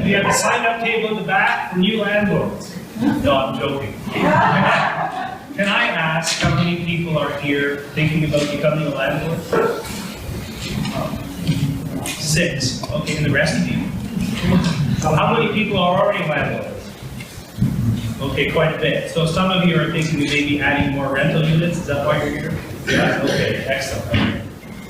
We have a sign-up table at the back for new landlords. No, I'm joking. Can I ask how many people are here thinking about becoming a landlord? 6. Okay, and the rest of you? How many people are already landlords? Okay, quite a bit. So some of you are thinking of maybe adding more rental units. Is that why you're here? Yeah. Okay, excellent.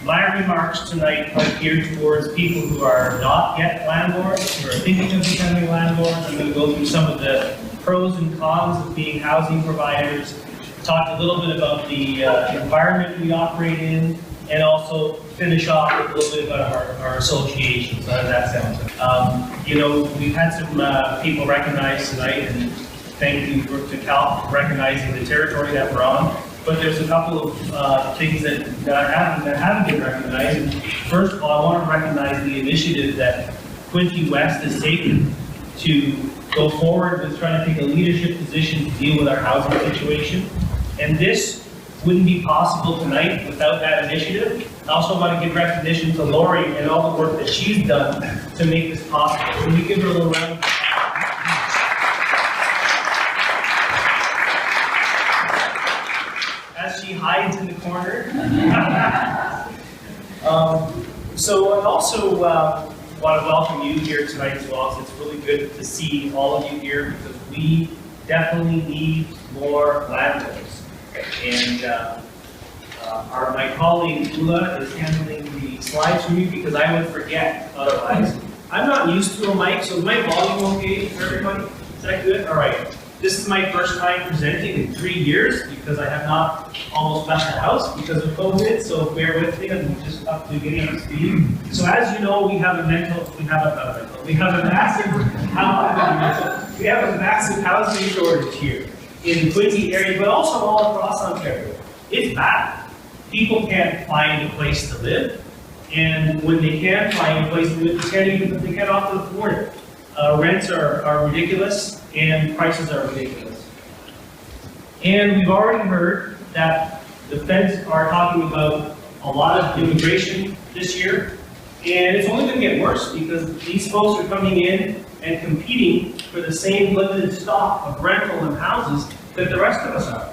My remarks tonight are geared towards people who are not yet landlords, who are thinking of becoming landlords. I'm going to go through some of the pros and cons of being housing providers, talk a little bit about the environment we operate in, and also finish off with a little bit about our association. So how does that sound? You know, we've had some people recognized tonight, and thank you to Cal for recognizing the territory that we're on. But there's a couple of things that haven't been recognized. And first of all, I want to recognize the initiative that Quinte West has taken to go forward with trying to take a leadership position to deal with our housing situation. And this wouldn't be possible tonight without that initiative. I also want to give recognition to Lori and all the work that she's done to make this possible. Can we give her a little round of applause? As she hides in the corner. So I also want to welcome you here tonight as well. It's really good to see all of you here because we definitely need more landlords. And my colleague Ula is handling the slides for me because I would forget otherwise. I'm not used to a mic, so is my volume okay for everybody? Is that good? All right. This is my first time presenting in 3 years because I have not almost left the house because of COVID, so bear with me, I'm just up to getting up to speed. So as you know, we have a massive housing shortage here in the Quinte area, but also all across Ontario. It's bad. People can't find a place to live, and when they can find a place to live, they can't often afford it. Rents are ridiculous, and prices are ridiculous. And we've already heard that the feds are talking about a lot of immigration this year, and it's only going to get worse because these folks are coming in and competing for the same limited stock of rental and houses that the rest of us are.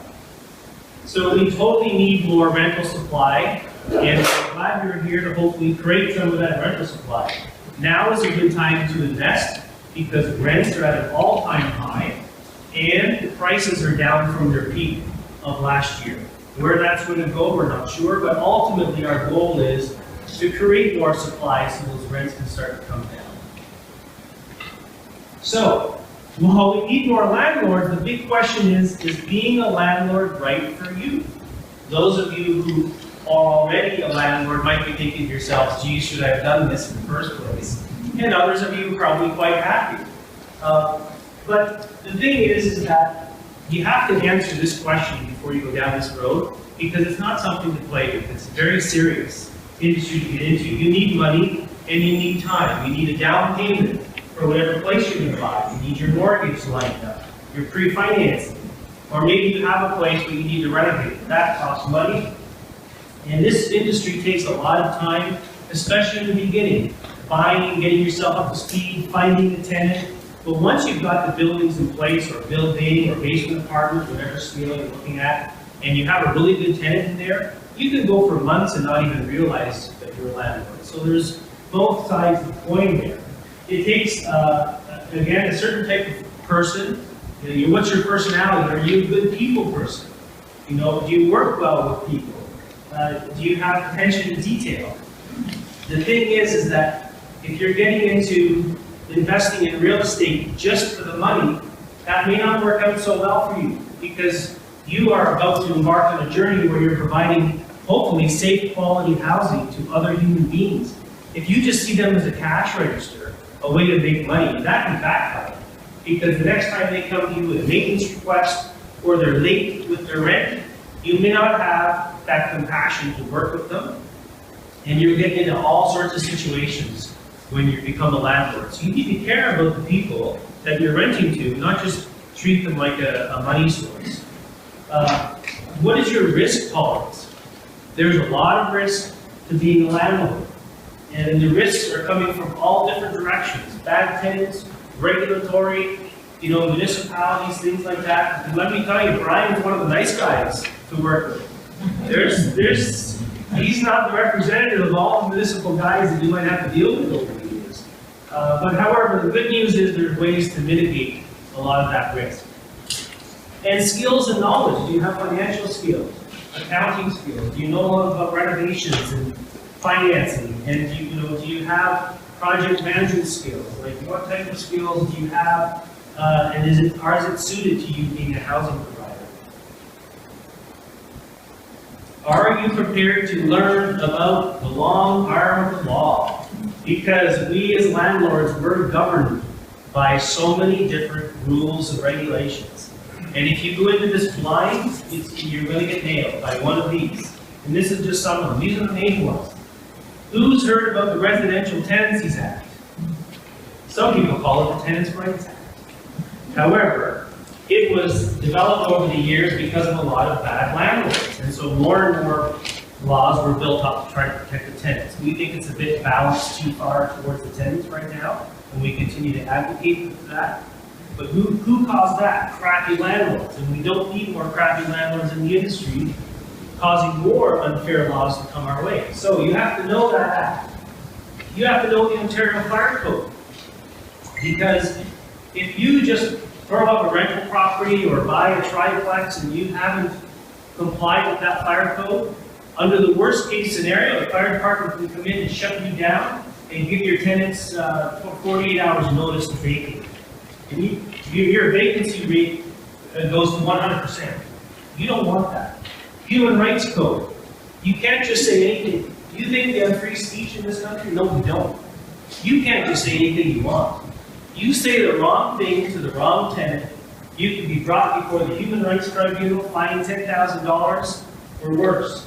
So we totally need more rental supply, and I'm glad you're here to hopefully create some of that rental supply. Now is a good time to invest because rents are at an all-time high and the prices are down from their peak of last year. Where that's going to go, we're not sure, but ultimately our goal is to create more supply so those rents can start to come down. So, while we need more landlords, the big question is being a landlord right for you? Those of you who are already a landlord might be thinking to yourselves, gee, should I have done this in the first place? And others of you are probably quite happy. But the thing is that you have to answer this question before you go down this road, because it's not something to play with. It's a very serious industry to get into. You need money and you need time. You need a down payment for whatever place you're going to buy. You need your mortgage lined up, your pre-financing. Or maybe you have a place where you need to renovate. That costs money. And this industry takes a lot of time, especially in the beginning. Buying, getting yourself up to speed, finding a tenant. But once you've got the buildings in place, or building, or basement apartment, whatever scale you're looking at, and you have a really good tenant in there, you can go for months and not even realize that you're a landlord. So there's both sides of the coin there. It takes, again, a certain type of person. You know, what's your personality? Are you a good people person? You know, do you work well with people? Do you have attention to detail? The thing is that if you're getting into investing in real estate just for the money, that may not work out so well for you because you are about to embark on a journey where you're providing, hopefully, safe quality housing to other human beings. If you just see them as a cash register, a way to make money, that can backfire. Because the next time they come to you with a maintenance request or they're late with their rent, you may not have that compassion to work with them. And you're getting into all sorts of situations when you become a landlord. So you need to care about the people that you're renting to, not just treat them like a money source. What is your risk tolerance? There's a lot of risk to being a landlord. And the risks are coming from all different directions. Bad bad tenants, regulatory, municipalities, things like that. And let me tell you, Brian's one of the nice guys to work with. He's not the representative of all the municipal guys that you might have to deal with over the years. But however, the good news is there's ways to mitigate a lot of that risk. And skills and knowledge. Do you have financial skills, accounting skills? Do you know about renovations and financing? And do you have project management skills? Like what type of skills do you have? And is it suited to you being a housing provider? Are you prepared to learn about the long arm of the law? Because we as landlords, we're governed by so many different rules and regulations. And if you go into this blind, you're going to get nailed by one of these. And this is just some of them. These are the main ones. Who's heard about the Residential Tenancies Act? Some people call it the Tenants' Rights Act. However, it was developed over the years because of a lot of bad landlords. And so more and more laws were built up to try to protect the tenants. We think it's a bit balanced too far towards the tenants right now, and we continue to advocate for that. But who caused that? Crappy landlords. And we don't need more crappy landlords in the industry causing more unfair laws to come our way. So you have to know that act. You have to know the Ontario Fire Code. Because if you just throw up a rental property or buy a triplex and you haven't complied with that fire code, under the worst case scenario, the fire department can come in and shut you down and give your tenants 48 hours notice to vacate. And your vacancy rate goes to 100%. You don't want that. Human rights code. You can't just say anything. Do you think we have free speech in this country? No, we don't. You can't just say anything you want. You say the wrong thing to the wrong tenant, you can be brought before the Human Rights Tribunal, fined $10,000 or worse.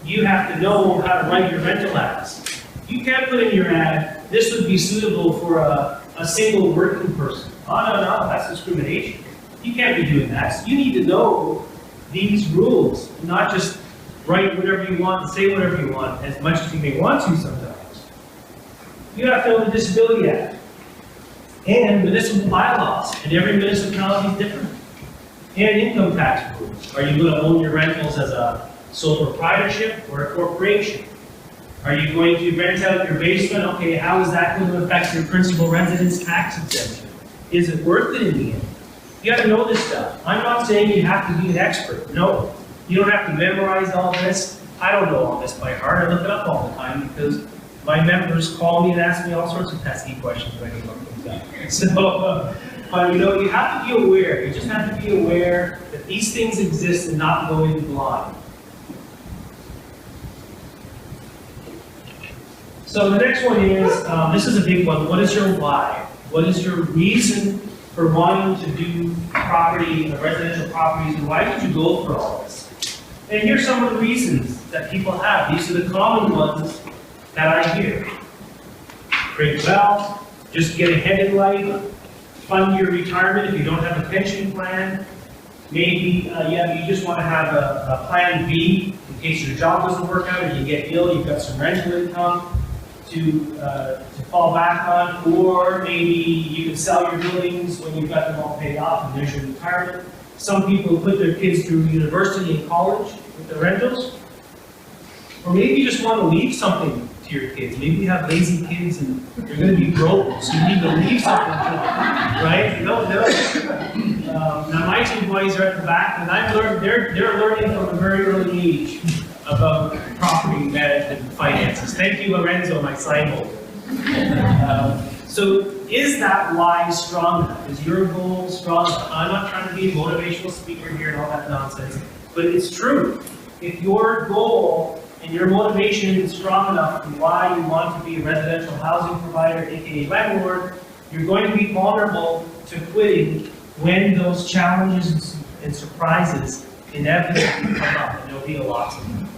You have to know how to write your rental ads. You can't put in your ad, this would be suitable for a single working person. Oh, no, that's discrimination. You can't be doing that. So you need to know these rules, not just write whatever you want and say whatever you want, as much as you may want to sometimes. You have to know the Disability Act and municipal bylaws, and every municipality is different. And income tax rules. Are you going to own your rentals as a sole proprietorship or a corporation? Are you going to rent out your basement? Okay, how is that going to affect your principal residence tax exemption? Is it worth it in the end? You got to know this stuff. I'm not saying you have to be an expert. No, you don't have to memorize all this. I don't know all this by heart. I look it up all the time because my members call me and ask me all sorts of pesky questions when I can look things up. So, but you have to be aware. You just have to be aware that these things exist and not go in blind. So the next one is, this is a big one. What is your why? What is your reason for wanting to do residential properties, and why did you go for all this? And here's some of the reasons that people have. These are the common ones that I hear. Create wealth, just get ahead in life, fund your retirement if you don't have a pension plan. Maybe you just want to have a plan B in case your job doesn't work out or you get ill, you've got some rental income to fall back on, or maybe you can sell your buildings when you've got them all paid off and there's your retirement. Some people put their kids through university and college with the rentals. Or maybe you just want to leave something to your kids. Maybe you have lazy kids and they're going to be broke, so you need to leave something to them, right? No. Now my two boys are at the back, and they're learning from a very early age about property management and finances. Thank you, Lorenzo, my sign holder. So is that why strong enough? Is your goal strong enough? I'm not trying to be a motivational speaker here and all that nonsense, but it's true. If your goal and your motivation is strong enough and why you want to be a residential housing provider, aka landlord, you're going to be vulnerable to quitting when those challenges and surprises inevitably come up, and there'll be a lot of them.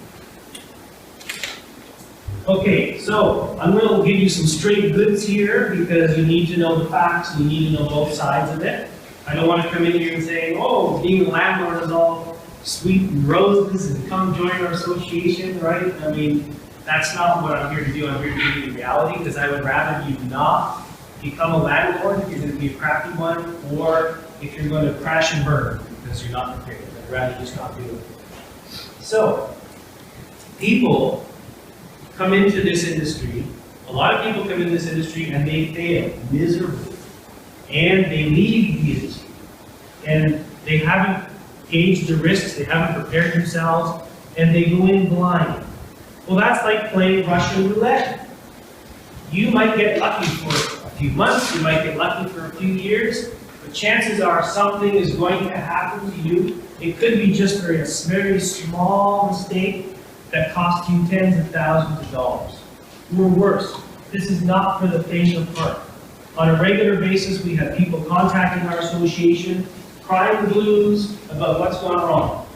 Okay, so I'm going to give you some straight goods here because you need to know the facts, you need to know both sides of it. I don't want to come in here and say, oh, being a landlord is all sweet and roses and come join our association, right? I mean, that's not what I'm here to do. I'm here to give you reality because I would rather you not become a landlord if you're going to be a crafty one, or if you're going to crash and burn because you're not prepared. I'd rather just not do it. So, people come into this industry, a lot of people come into this industry and they fail miserably. And they leave the industry. And they haven't gauged the risks, they haven't prepared themselves, and they go in blind. Well, that's like playing Russian roulette. You might get lucky for a few months, you might get lucky for a few years, but chances are something is going to happen to you. It could be just for a very small mistake that cost you tens of thousands of dollars. Or worse, this is not for the faint of heart. On a regular basis, we have people contacting our association, crying the blues about what's gone wrong.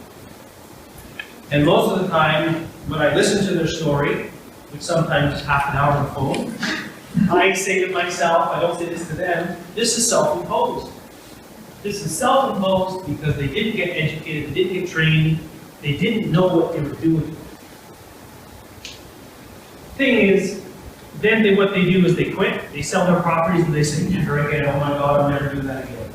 And most of the time, when I listen to their story, which sometimes is half an hour on the phone, I say to myself, I don't say this to them, this is self-imposed. This is self-imposed because they didn't get educated, they didn't get trained, they didn't know what they were doing. Thing is, then what they do is they quit, they sell their properties, and they say, never again, oh my God, I'll never do that again.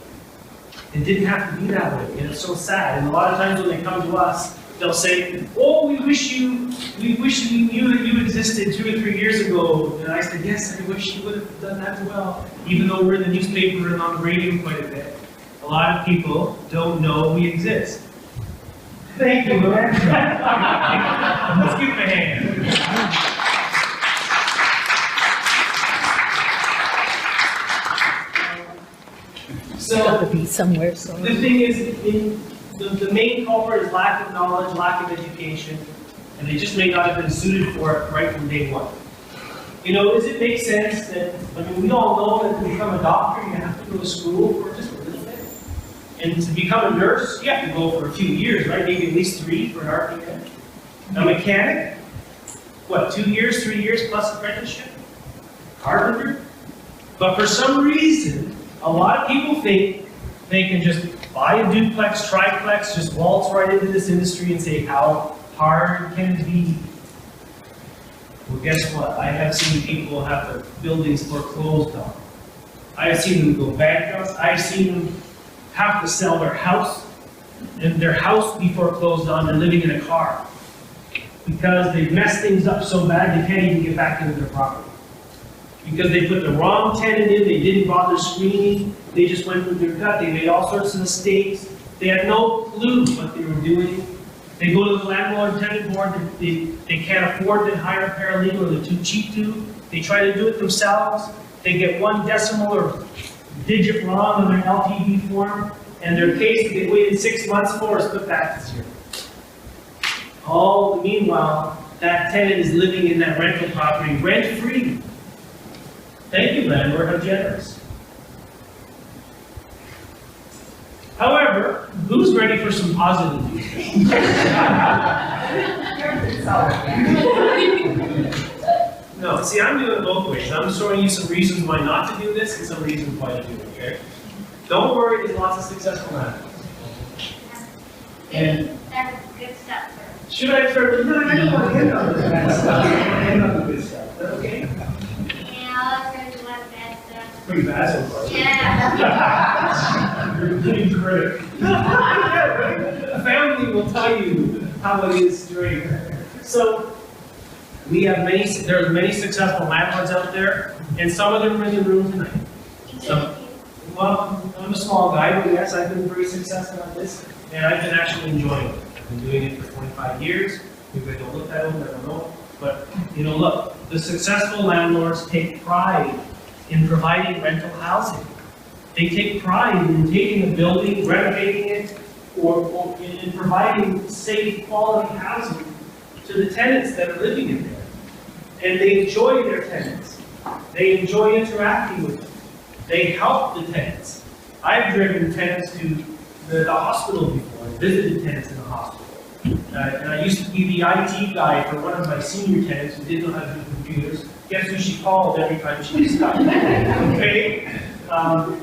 It didn't have to be that way, and it's so sad. And a lot of times when they come to us, they'll say, oh, we wish we knew that you existed 2 or 3 years ago. And I said, yes, I wish you would have done that as well, even though we're in the newspaper and on the radio quite a bit. A lot of people don't know we exist. Thank you, Lord. Let's give him a hand. So, got to be somewhere. So the thing is, the main culprit is lack of knowledge, lack of education, and they just may not have been suited for it right from day one. You know, does it make sense that, I mean, we all know that to become a doctor, you have to go to school for just a little bit. And to become a nurse, you have to go for a few years, right? Maybe at least 3 for an RPN. A mechanic, what, 2 years, 3 years plus apprenticeship? Carpenter? But for some reason, a lot of people think they can just buy a duplex, triplex, just waltz right into this industry and say, how hard can it be? Well, guess what? I have seen people have their buildings foreclosed on. I have seen them go bankrupt. I've seen them have to sell their house, and their house be foreclosed on. They're living in a car because they've messed things up so bad they can't even get back into their property. Because they put the wrong tenant in, they didn't bother screening, they just went with their gut, they made all sorts of mistakes, they had no clue what they were doing. They go to the landlord tenant board, they can't afford to hire a paralegal, or they're too cheap to. They try to do it themselves, they get 1 decimal or digit wrong on their LTV form, and their case that they waited 6 months for is put back to 0. All the meanwhile, that tenant is living in that rental property rent-free. Thank you, landlord, how generous. However, who's ready for some positive news? No, see, I'm doing it both ways. I'm showing you some reasons why not to do this and some reasons why to do it, okay? Don't worry, there's lots of successful landlords. And that's good stuff, sir. should I start with, no, I don't want to end on the bad stuff. I want to end on the good stuff. Is that okay? Yeah, let's go to one bad stuff. Pretty bad so far. Yeah. You're a good critic. Yeah, right? A family will tell you how it is during. So, we have there are many successful landlords out there, and some of them are in the room tonight. Well, I'm a small guy, but yes, I've been very successful at this, and I've been actually enjoying it. I've been doing it for 25 years. Maybe I don't look that old, I don't know. But, you know, look, the successful landlords take pride in providing rental housing. They take pride in taking a building, renovating it, or in providing safe, quality housing to the tenants that are living in there. And they enjoy their tenants. They enjoy interacting with them. They help the tenants. I've driven tenants to the hospital before, and visited tenants in the hospital. And I used to be the IT guy for one of my senior tenants who didn't know how to do computers. Guess who she called every time she was stuck? Okay? And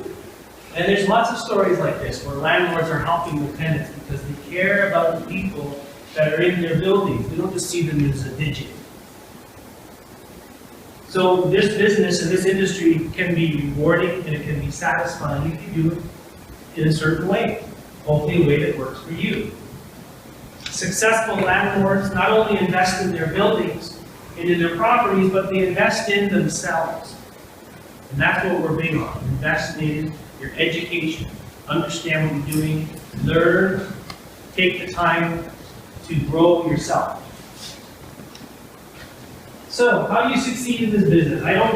there's lots of stories like this where landlords are helping the tenants because they care about the people that are in their buildings. They don't just see them as a digit. So this business and this industry can be rewarding and it can be satisfying if you do it in a certain way, hopefully a way that works for you. Successful landlords not only invest in their buildings and in their properties, but they invest in themselves. And that's what we're big on, invest in your education, understand what you're doing, learn, take the time to grow yourself. So, how do you succeed in this business? I'm not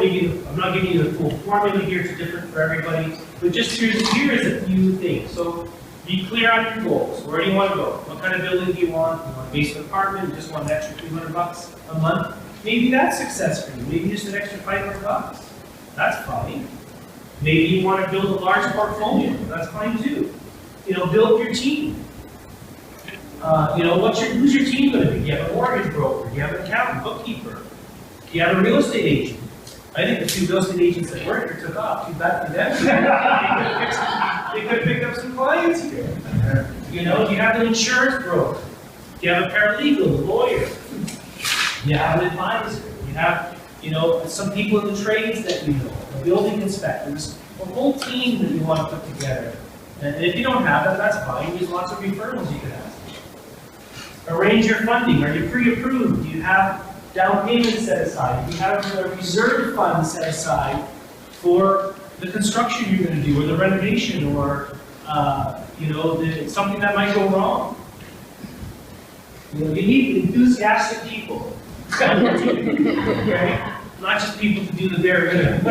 giving you the full formula here, it's different for everybody, but just here is a few things. So, be clear on your goals. Where do you want to go? What kind of building do you want? You want a basement apartment? You just want an extra $300 a month? Maybe that's success for you. Maybe just an extra $500. That's fine. Maybe you want to build a large portfolio. That's fine too. Build your team. Who's your team going to be? Do you have a mortgage broker? Do you have an accountant, bookkeeper? Do you have a real estate agent? I think the 2 real estate agents that work here took off. Too bad for them. They could have picked up some clients here. Do you have an insurance broker? Do you have a paralegal, a lawyer? Do you have an advisor? Do you have, some people in the trades that a building inspectors, a whole team that you want to put together. And if you don't have that, that's fine. There's lots of referrals you can ask. Arrange your funding. Are you pre-approved? Do you have down payment set aside? Do you have a reserve fund set aside for the construction you're going to do, or the renovation, or something that might go wrong? You need enthusiastic people. Okay? Not just people to do the bare minimum.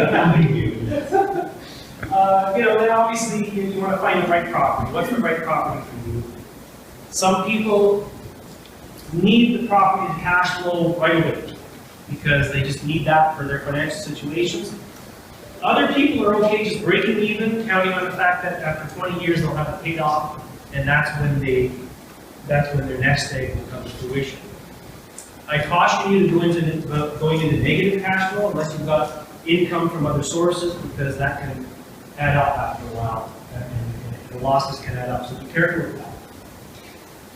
Then obviously you want to find the right property. What's the right property for you? Some people need the property to cash flow right away because they just need that for their financial situations. Other people are okay just breaking even, counting on the fact that after 20 years they'll have it paid off, and that's when their next egg will come to fruition. I caution you to go into going into negative cash flow unless you've got income from other sources, because that can add up after a while, and the losses can add up, so be careful with that.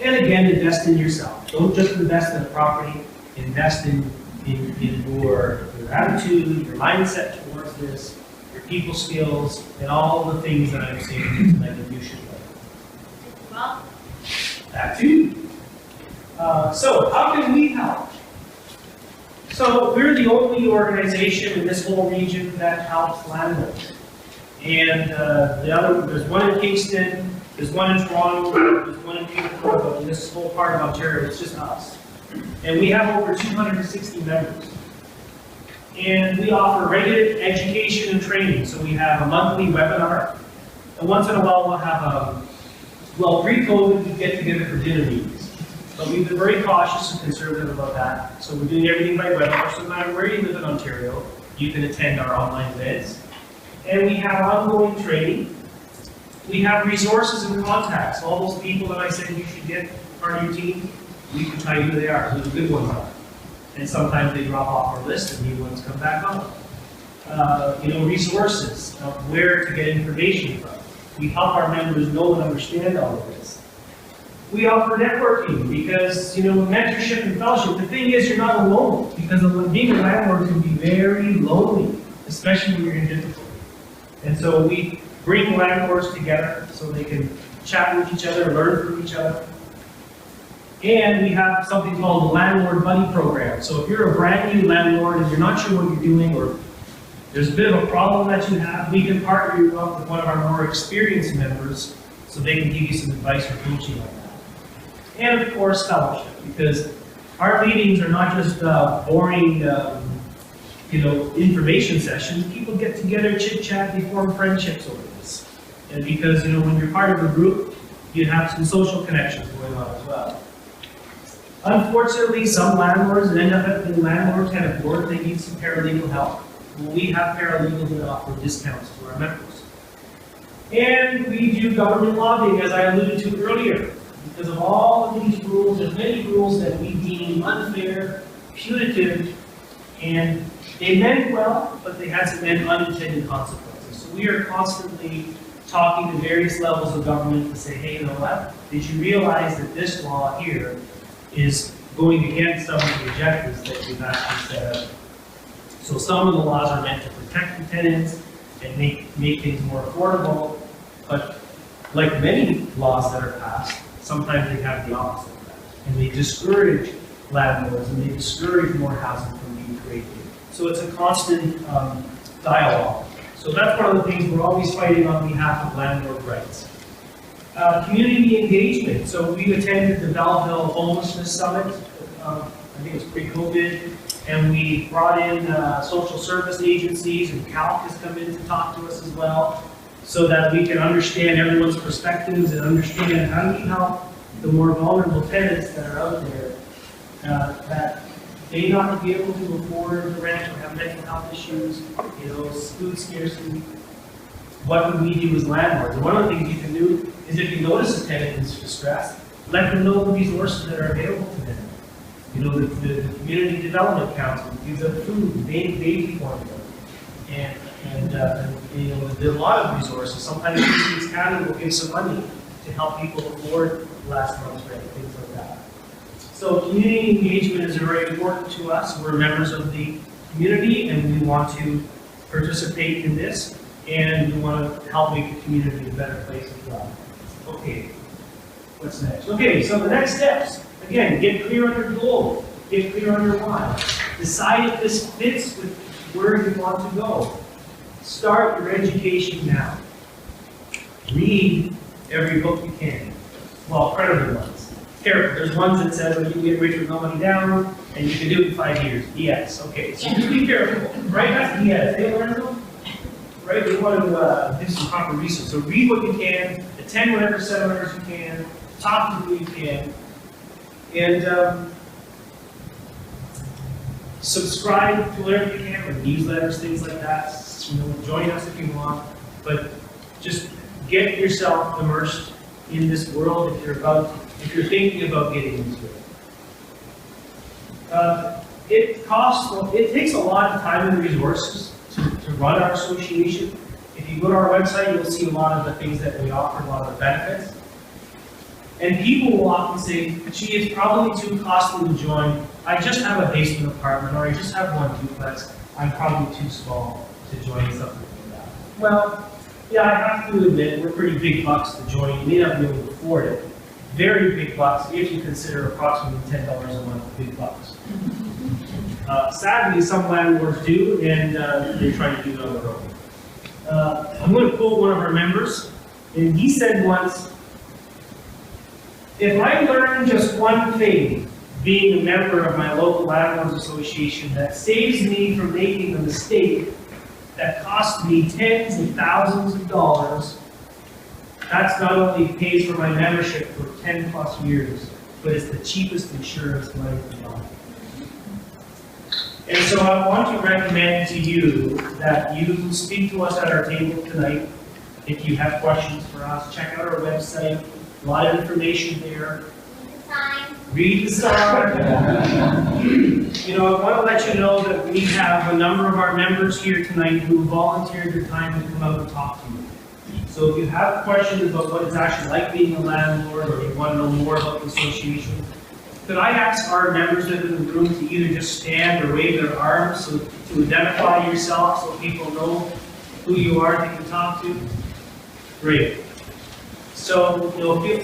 And again, invest in yourself. Don't just invest in a property, invest in your attitude, your mindset towards this, your people skills, and all the things that I'm saying that you should know. Well, That too. So, how can we help? So, we're the only organization in this whole region that helps landlords. And there's one in Kingston, there's one in Toronto, there's one in Peterborough, but in this whole part of Ontario, it's just us. And we have over 260 members. And we offer regular education and training. So we have a monthly webinar. And once in a while we'll have pre-COVID, we'd get together for dinner meetings. But we've been very cautious and conservative about that. So we're doing everything by webinar. So no matter where you live in Ontario, you can attend our online events. And we have ongoing training. We have resources and contacts. All those people that I said you should get part of your team, we can tell you who they are, who the good ones are. And sometimes they drop off our list and new ones come back on. Resources of where to get information from. We help our members know and understand all of this. We offer networking because, mentorship and fellowship. The thing is, you're not alone, because being a landlord can be very lonely, especially when you're in difficulty. And so we bring landlords together so they can chat with each other, learn from each other. And we have something called the Landlord Buddy Program. So if you're a brand new landlord and you're not sure what you're doing, or there's a bit of a problem that you have, we can partner you up with one of our more experienced members so they can give you some advice or coaching on that. And of course, fellowship, because our meetings are not just boring, information sessions. People get together, chit-chat, they form friendships over this. And because, when you're part of a group, you have some social connections going on as well. Unfortunately, some landlords that end up being landlords kind of bored, they need some paralegal help. Well, we have paralegals that offer discounts to our members. And we do government lobbying, as I alluded to earlier. Because of all of these rules, there's many rules that we deem unfair, punitive, and they meant well, but they had some unintended consequences. So we are constantly talking to various levels of government to say, hey, you know what? Did you realize that this law here is going against some of the objectives that you've actually set up? So some of the laws are meant to protect the tenants and make things more affordable, but like many laws that are passed, sometimes they have the opposite of that. And they discourage landlords and they discourage more housing from being created. So it's a constant dialogue. So that's one of the things we're always fighting on behalf of landlord rights. Community engagement. So we attended the Belleville Homelessness Summit, I think it was pre-COVID, and we brought in social service agencies, and CALC has come in to talk to us as well, so that we can understand everyone's perspectives and understand how do we help the more vulnerable tenants that are out there that may not be able to afford the rent or have mental health issues, food scarcity. What would we do as landlords? And one of the things you can do is if you notice a tenant is distressed, let them know the resources that are available to them. The Community Development Council gives up food, baby formula, and there's a lot of resources. Sometimes East County will give some money to help people afford last month's rent, things like that. So community engagement is very important to us. We're members of the community and we want to participate in this, and we want to help make the community a better place as well. Okay, what's next? Okay, so the next steps. Again, get clear on your goal, get clear on your why. Decide if this fits with where you want to go. Start your education now. Read every book you can. Well, credible ones. Careful, there's ones that says, well, you can get rich with no money down, and you can do it in 5 years. Yes, okay, so just be careful, right? That's BS. They learn them, right? We want to do some proper research. So read what you can, attend whatever seminars you can, talk to who you can, and subscribe to whatever you can, or newsletters, things like that. Join us if you want, but just get yourself immersed in this world if you're thinking about getting into it. It takes a lot of time and resources to run our association. If you go to our website, you'll see a lot of the things that we offer, a lot of the benefits. And people will often say, gee, it's probably too costly to join. I just have a basement apartment, or I just have one duplex. I'm probably too small to join something like that. Well, yeah, I have to admit, we're pretty big bucks to join. You may not be able to afford it. Very big bucks if you consider approximately $10 a month big bucks. Sadly, some landlords do, and they're trying to do it on their own. I'm going to quote one of our members, and he said once, if I learn just one thing, being a member of my local landlords association, that saves me from making a mistake that costs me tens of thousands of dollars, that's not only pays for my membership for 10 plus years, but it's the cheapest insurance money can buy. And so I want to recommend to you that you speak to us at our table tonight. If you have questions for us, check out our website. A lot of information there. Read the sign. I want to let you know that we have a number of our members here tonight who volunteered their time to come out and talk to you. So if you have questions about what it's actually like being a landlord, or you want to know more about the association, could I ask our members that are in the room to either just stand or wave their arms to identify yourself so people know who you are that you can talk to? Great. So,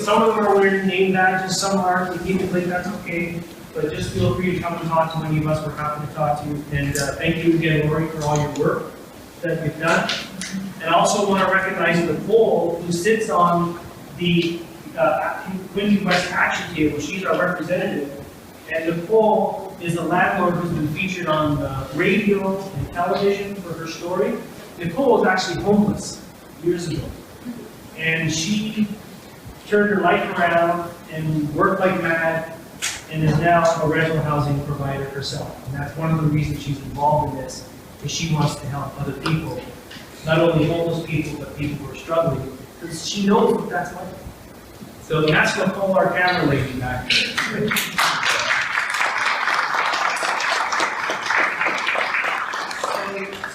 some of them are wearing name badges, some aren't. If you think that's okay, but just feel free to come and talk to any of us. We're happy to talk to you. And thank you again, Lori, for all your work that you've done. And I also want to recognize Nicole, who sits on the Quinte West Action Table. She's our representative. And Nicole is a landlord who's been featured on radio and television for her story. Nicole was actually homeless years ago. And she turned her life around and worked like mad and is now a rental housing provider herself. And that's one of the reasons she's involved in this, is she wants to help other people, not only homeless people, but people who are struggling, because she knows what that's like. So that's Nicole, our camera lady back there.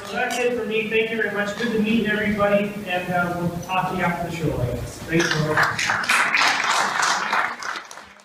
So that's it for me. Thank you very much. Good to meet everybody, and we'll talk to you after the show, I guess. Thanks, Laura.